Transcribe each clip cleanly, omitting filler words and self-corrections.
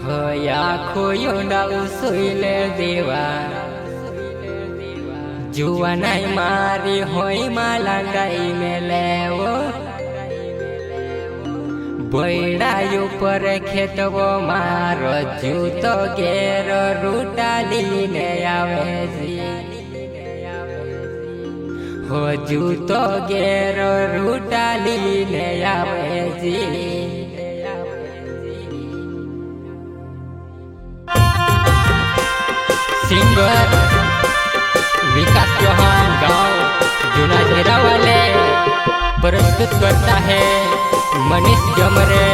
खोयो डाल सुइले देवा जुआ नहीं मारी होई माला डाई में लेवो बैड़ा ऊपर खेतवो मारो जूतो घेर रूटाली ने आवे जी हो जूतो घेर रूटाली ने आवे जी। सिंगर विकास चौहान गांव जूना झेरावाले प्रस्तुत करता है Manish Jamre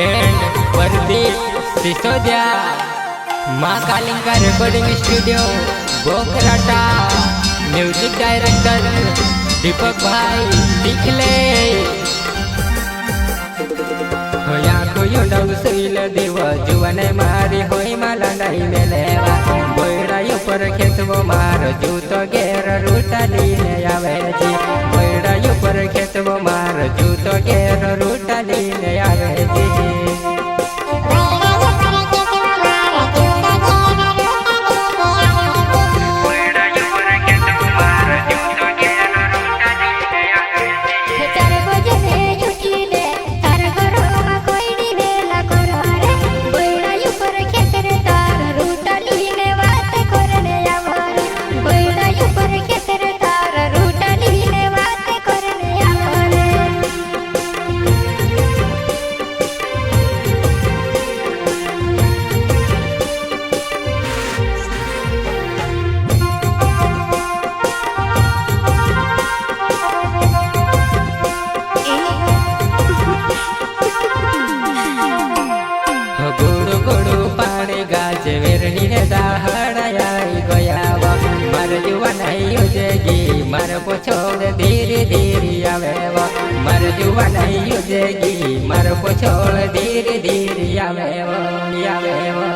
and Pradeep Sisodia. Maa Kalinga recording studio Bokrata. Music director Deepak भाई दिखले। खोयो डाल सुइले देवा जुआ नहीं मारी होई माला नहीं में लेवा बैड़ा ऊपर खेतवो मारो जूतो घेर रूटाली ने आवे जी बैड़ा ऊपर खेतवो मारो जूतो घेर रूटाली ने आवे जी। मार पोछोड़ धीरे धीरे आवेवा मार जुआ नहीं युजेगी मार पोछोड़ धीरे धीरे आवेवा आवेवा।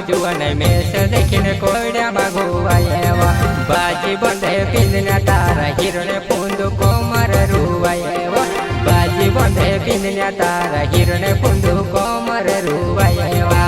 जुआ नहीं में से देखने कोड़ा बागुआएवा बाजी बंदे पिंजना तारा हिरने पुंदु कोमर रुआएवा बाजी बंदे पिंजना तारा हिरने पुंदु कोमर रुआएवा।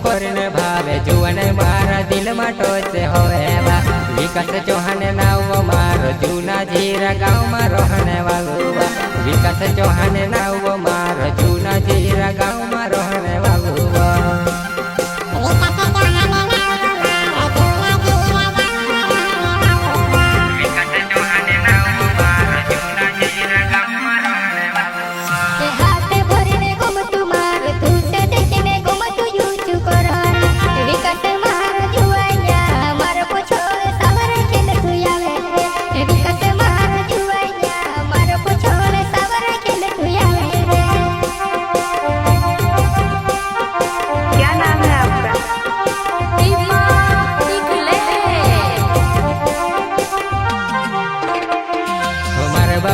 करने भावे जुआ नहीं मारा दिल माटो से होएवा विकास चौहान नाव मारो जूना जीरा गाँव में रहने वालो विकास चौहान नाव मारो जूना जीरा गाँव में रहने वालो। विकास मार जुआ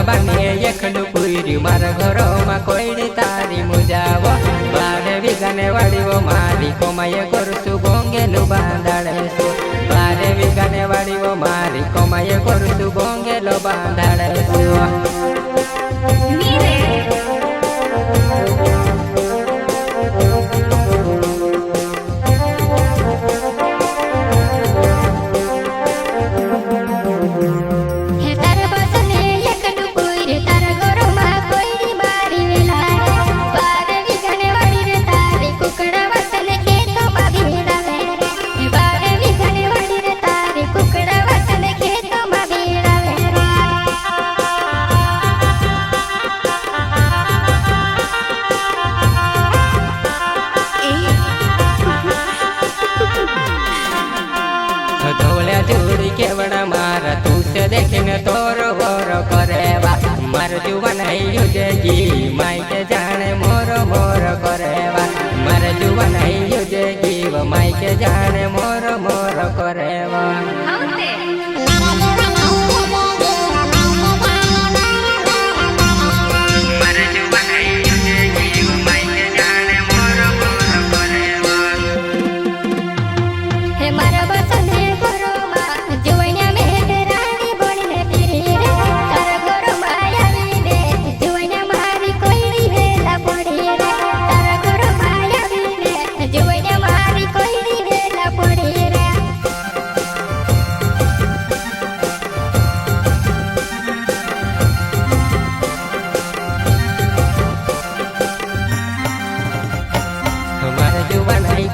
बाबा ने एकलू पूरी मारा घरों में कोई तारी मुजावो बारे विगाने वाड़ीवो मारी कोमाये करसु गोंगे नु बांधाड़े सु बारे विगाने वाड़ीवो मारी कोमाये करसु गोंगे लो बांधाड़े सु जोड़ी केवड़ा मारा तू से देखने तोर वोर करेवा मार जुवन युजेगी माई के जाने मोर मोर करेवा मार जुवन युजेगी वो माई के जाने मोर मोर करेवा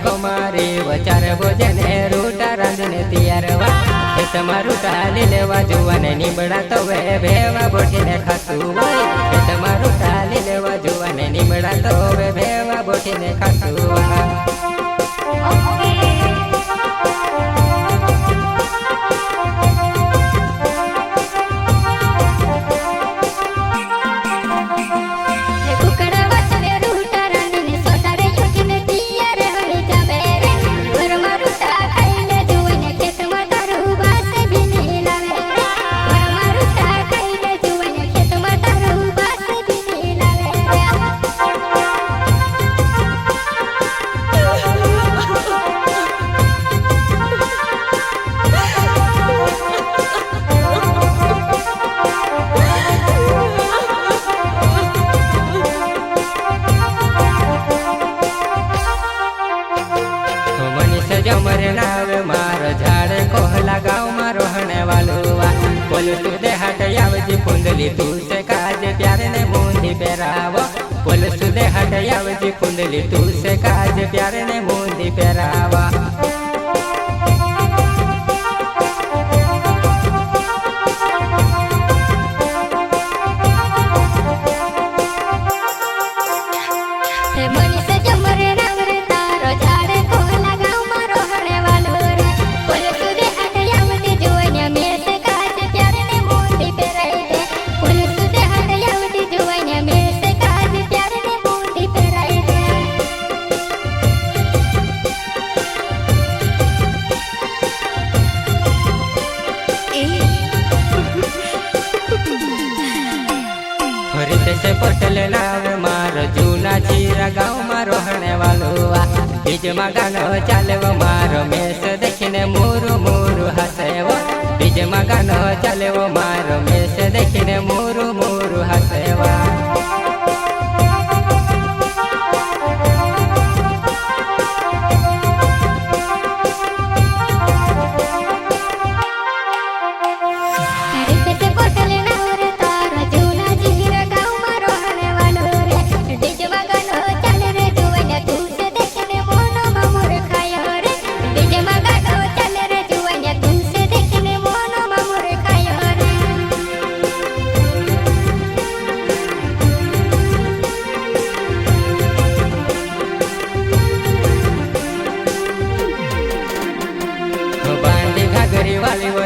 कमारे वचार भोजने रूटा रांधने तैयारवा तमारू टाली लेवा जुवाने निबड़ा तो वे भेवा बोटीने खातू होय तमारू टाली लेवा जुवाने निबड़ा तो वे भेवा बोटीने खातू जमरे नावे मार झाड़े कोहला गाँव में रोहने वालो बोल तू दे हट यावजी कुंडली तू से काज प्यारे ने मुंदी पेरावो बोल तू दे हट यावजी कुंडली तू से काज प्यारे ने मुंदी पेरावा से पटल नाव मार जूना जीरा गाँव में रोहने वालो बीज में गानो चलेव मार मेस देखने मुरु मुरु हसेव बीज में गानो चलेव मार मेस देखने मुरु मुरु हसेवा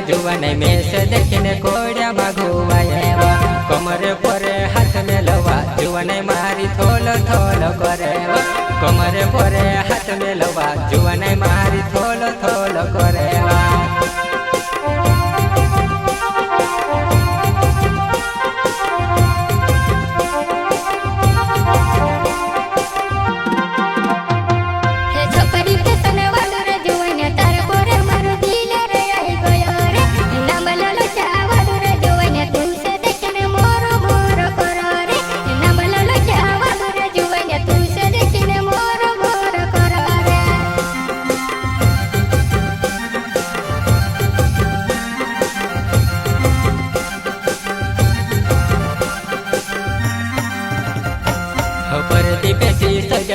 जुवाने में से देखने कोड़िया मघुआएवा कमरे परे हाथ में लवा जुवाने मारी थोल थोल करेवा कमरे परे हाथ में लवा जुवाने मारी थोल थोल करेवा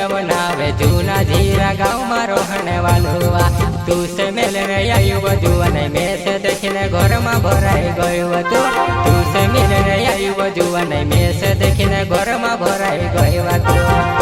બનાવે જૂના જીરા ગામમાં રોહણ વાલુવા તું સે મેલને આવ્યું જુવાને મેં છે દેખીને ઘરમાં ભરાઈ ગયું હતું તું સે મેલને આવ્યું જુવાને મેં છે દેખીને ઘરમાં ભરાઈ ગયું હતું